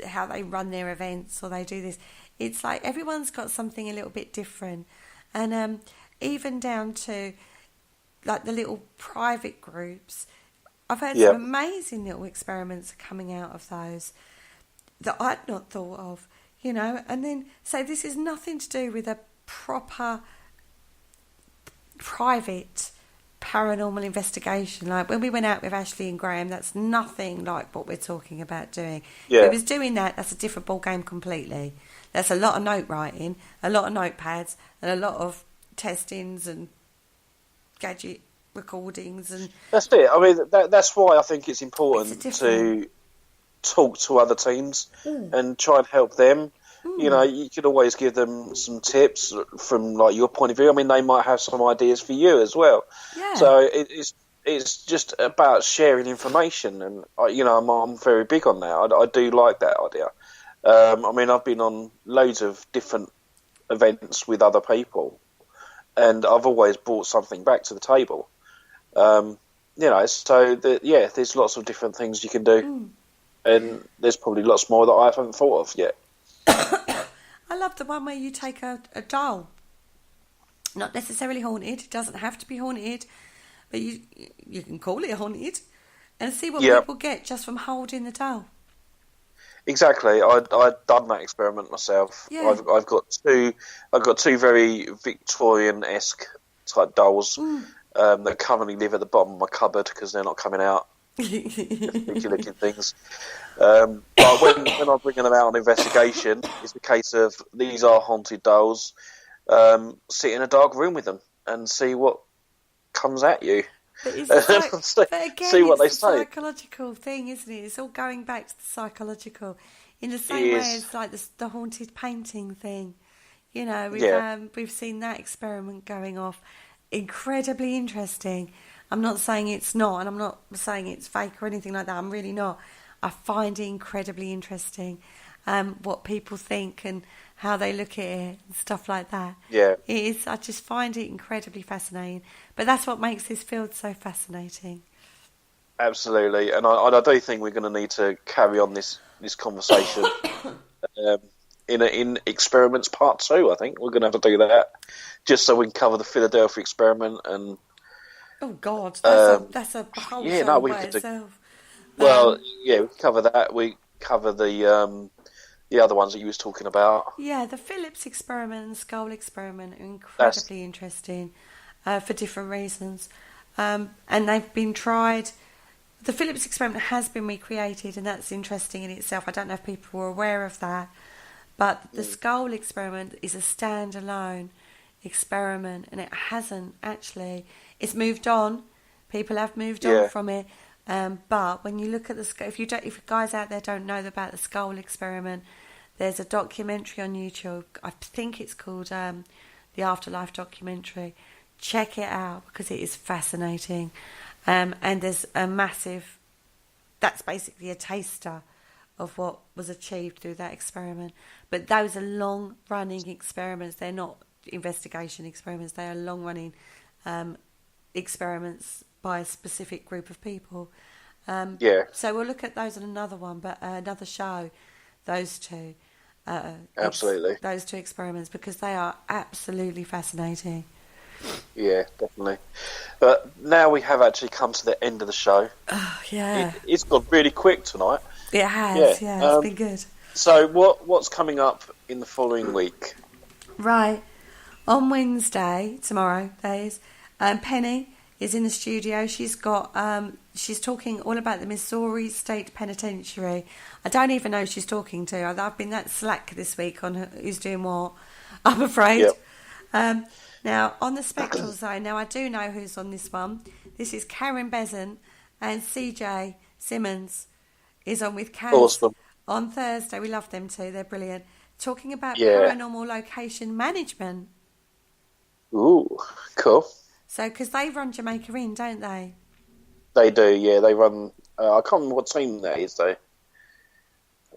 how they run their events or they do this. It's like everyone's got something a little bit different. And even down to like the little private groups, I've heard some amazing little experiments coming out of those that I'd not thought of, and then say this is nothing to do with a proper private paranormal investigation. Like when we went out with Ashley and Graham, that's nothing like what we're talking about doing. If it was doing that, that's a different ball game completely. That's a lot of note writing, a lot of notepads, and a lot of testings and gadget recordings, and that's it. I mean, that's why I think it's important to talk to other teams and try and help them. You know, you could always give them some tips from like your point of view. I mean, they might have some ideas for you as well. Yeah. So it's just about sharing information, and you know, I'm very big on that. I do like that idea. I mean, I've been on loads of different events with other people, and I've always brought something back to the table. You know, so there's lots of different things you can do, and there's probably lots more that I haven't thought of yet. I love the one where you take a doll, not necessarily haunted. It doesn't have to be haunted, but you can call it haunted, and see what people get just from holding the doll. Exactly, I'd done that experiment myself. Yeah. I've got two very Victorian-esque type dolls that currently live at the bottom of my cupboard because they're not coming out. Freaky looking things. But when I'm bringing them out on investigation, it's the case of these are haunted dolls. Sit in a dark room with them and see what comes at you. But it's but again, see what they it's say. a psychological thing, isn't it? It's all going back to the psychological, in the same way as like the haunted painting thing. You know, we've seen that experiment going off. Incredibly interesting. I'm not saying it's not, and I'm not saying it's fake or anything like that. I'm really not. I find it incredibly interesting, what people think and how they look at it and stuff like that. Yeah. It is. I just find it incredibly fascinating. But that's what makes this field so fascinating. Absolutely, and I do think we're going to need to carry on this conversation in experiments part 2. I think we're going to have to do that just so we can cover the Philadelphia experiment and. Oh God, that's a whole show by itself. Well, we cover that. We cover the other ones that you was talking about. Yeah, the Phillips experiment and skull experiment are incredibly interesting for different reasons, and they've been tried. The Phillips experiment has been recreated, and that's interesting in itself. I don't know if people were aware of that, but the skull experiment is a standalone experiment, and it hasn't actually. It's moved on. People have moved on from it. But when you look at if you guys out there don't know about the skull experiment, there's a documentary on YouTube. I think it's called the Afterlife documentary. Check it out because it is fascinating. And there's a massive. That's basically a taster of what was achieved through that experiment. But those are long-running experiments. They're not investigation experiments. They are long-running experiments by a specific group of people. So we'll look at those on another one, but another show. Those two, absolutely, those two experiments, because they are absolutely fascinating. Yeah, definitely. But now we have actually come to the end of the show. Oh yeah, it's gone really quick tonight. It has. Yeah, it's been good. So what's coming up in the following week? Right, on Wednesday, tomorrow, that is. Penny is in the studio. She's talking all about the Missouri State Penitentiary. I don't even know who she's talking to. I've been that slack this week on who's doing what, I'm afraid. Yep. Now, on the Spectral Zone, now I do know who's on this one. This is Karen Besant and CJ Simmons is on with Kaz. Awesome. On Thursday. We love them too. They're brilliant. Talking about paranormal location management. Ooh, cool. So, because they run Jamaica Inn, don't they? They do, yeah. They run. I can't remember what team that is, though.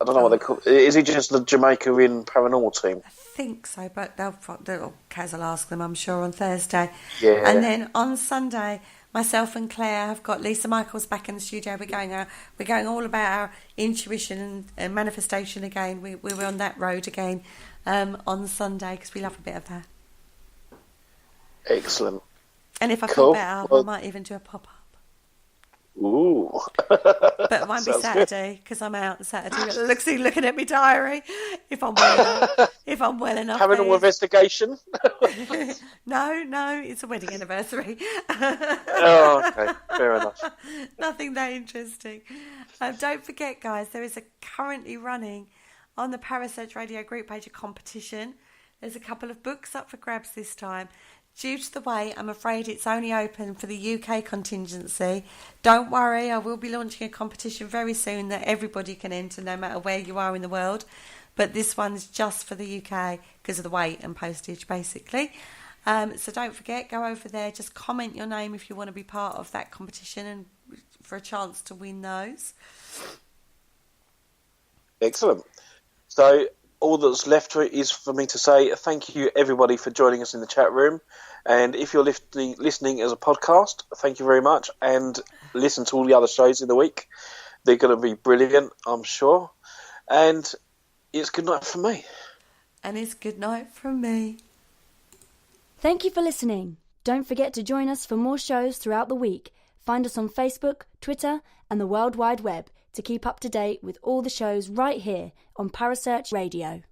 I don't know what they call. Is it just the Jamaica Inn paranormal team? I think so, but Kaz will ask them, I'm sure, on Thursday. Yeah. And then on Sunday, myself and Claire have got Lisa Michaels back in the studio. We're going all about our intuition and manifestation again. We're on that road again on Sunday because we love a bit of that. Excellent. And if I feel better, I might even do a pop-up. Ooh. But it might be Saturday because I'm out Saturday. Looking at my diary. If I'm well enough. Paranormal investigation? No, it's a wedding anniversary. Oh, okay. Fair enough. Nothing that interesting. Don't forget, guys, there is currently running on the Parasearch Radio group page a competition. There's a couple of books up for grabs this time. Due to the wait, I'm afraid it's only open for the UK contingency. Don't worry, I will be launching a competition very soon that everybody can enter, no matter where you are in the world. But this one's just for the UK because of the weight and postage, basically. So don't forget, go over there, just comment your name if you want to be part of that competition and for a chance to win those. Excellent. So all that's left is for me to say thank you, everybody, for joining us in the chat room. And if you're listening as a podcast, thank you very much. And listen to all the other shows in the week. They're going to be brilliant, I'm sure. And it's good night from me. And it's good night from me. Thank you for listening. Don't forget to join us for more shows throughout the week. Find us on Facebook, Twitter, and the World Wide Web to keep up to date with all the shows right here on Parasearch Radio.